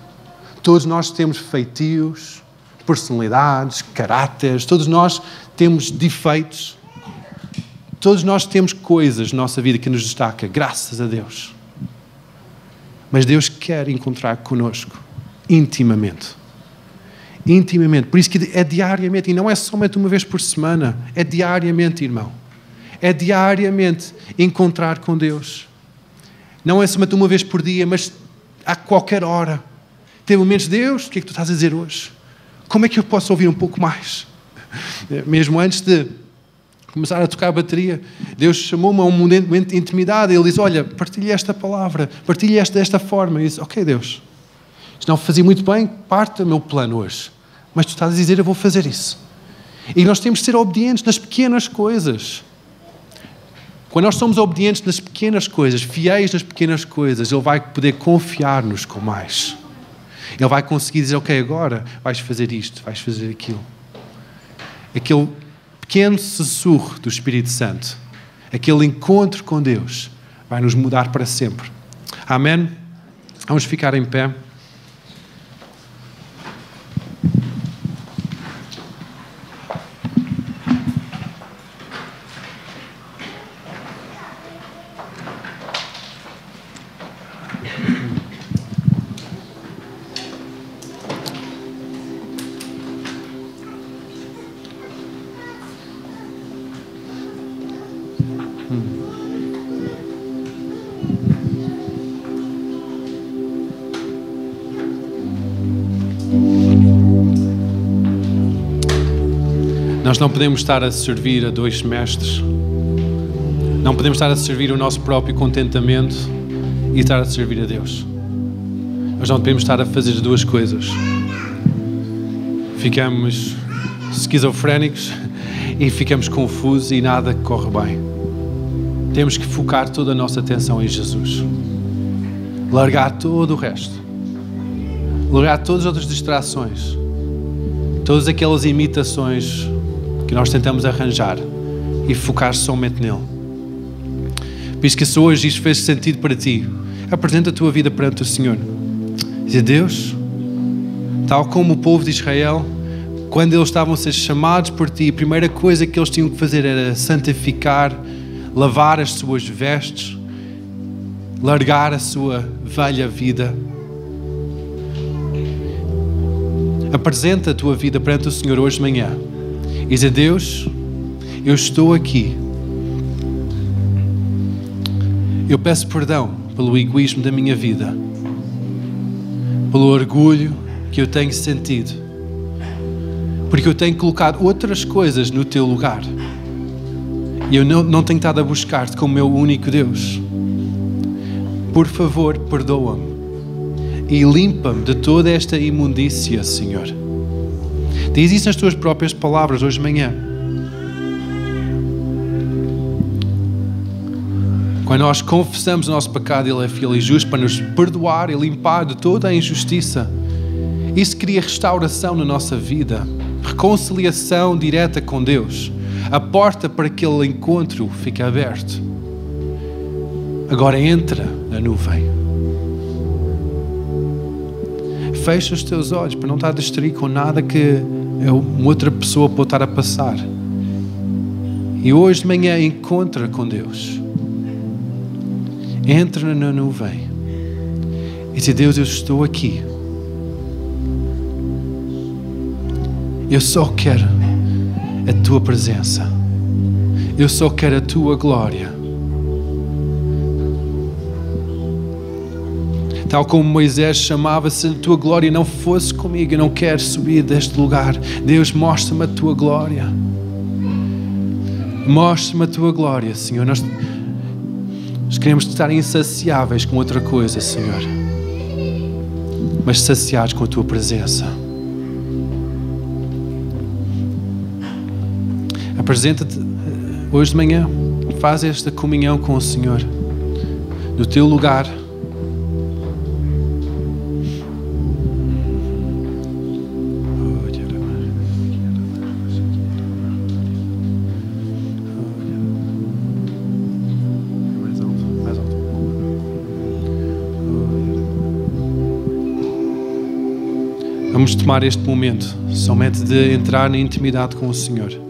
Todos nós temos feitios, personalidades, caráteres. Todos nós temos defeitos. Todos nós temos coisas na nossa vida que nos destaca, graças a Deus. Mas Deus quer encontrar connosco, intimamente. Intimamente. Por isso que é diariamente, e não é somente uma vez por semana, é diariamente, irmão. É diariamente encontrar com Deus. Não é somente uma vez por dia, mas a qualquer hora. Tem momentos, Deus, o que é que tu estás a dizer hoje? Como é que eu posso ouvir um pouco mais? Mesmo antes de começar a tocar a bateria, Deus chamou-me a um momento de intimidade. Ele diz, olha, partilha esta palavra, partilha desta forma. E eu disse, ok, Deus, isto não fazia muito bem, parte do meu plano hoje. Mas tu estás a dizer, eu vou fazer isso. E nós temos de ser obedientes nas pequenas coisas. Quando nós somos obedientes nas pequenas coisas, fiéis nas pequenas coisas, Ele vai poder confiar-nos com mais. Ele vai conseguir dizer, ok, agora vais fazer isto, vais fazer aquilo. Aquele pequeno sussurro do Espírito Santo, aquele encontro com Deus, vai nos mudar para sempre. Amém? Vamos ficar em pé. Nós não podemos estar a servir a dois mestres. Não podemos estar a servir o nosso próprio contentamento e estar a servir a Deus. Nós não podemos estar a fazer as duas coisas. Ficamos esquizofrénicos e ficamos confusos e nada corre bem. Temos que focar toda a nossa atenção em Jesus. Largar todo o resto. Largar todas as outras distrações. Todas aquelas imitações que nós tentamos arranjar e focar somente nele. Por isso que se hoje isto fez sentido para ti, apresenta a tua vida perante o Senhor. Diz, Deus, tal como o povo de Israel, quando eles estavam a ser chamados por ti, a primeira coisa que eles tinham que fazer era santificar, lavar as suas vestes, largar a sua velha vida. Apresenta a tua vida perante o Senhor hoje de manhã. E diz, Deus, eu estou aqui. Eu peço perdão pelo egoísmo da minha vida, pelo orgulho que eu tenho sentido, porque eu tenho colocado outras coisas no teu lugar e eu não tenho estado a buscar-te como meu único Deus. Por favor, perdoa-me e limpa-me de toda esta imundícia, Senhor. Diz isso nas tuas próprias palavras hoje de manhã. Quando nós confessamos o nosso pecado, Ele é fiel e justo para nos perdoar e limpar de toda a injustiça. Isso cria restauração na nossa vida, reconciliação direta com Deus. A porta para aquele encontro fica aberta. Agora entra na nuvem. Fecha os teus olhos para não estar distraído com nada que uma outra pessoa pode estar a passar. E hoje de manhã encontra com Deus. Entra na nuvem. E diz, Deus, eu estou aqui. Eu só quero a tua presença. Eu só quero a tua glória. Tal como Moisés chamava, se a tua glória não fosse comigo, eu não quero subir deste lugar. Deus, mostra-me a tua glória. Mostra-me a tua glória, Senhor. Nós queremos estar insaciáveis com outra coisa, Senhor, mas saciados com a tua presença. Apresenta-te hoje de manhã. Faz esta comunhão com o Senhor no teu lugar. Vamos tomar este momento somente de entrar na intimidade com o Senhor.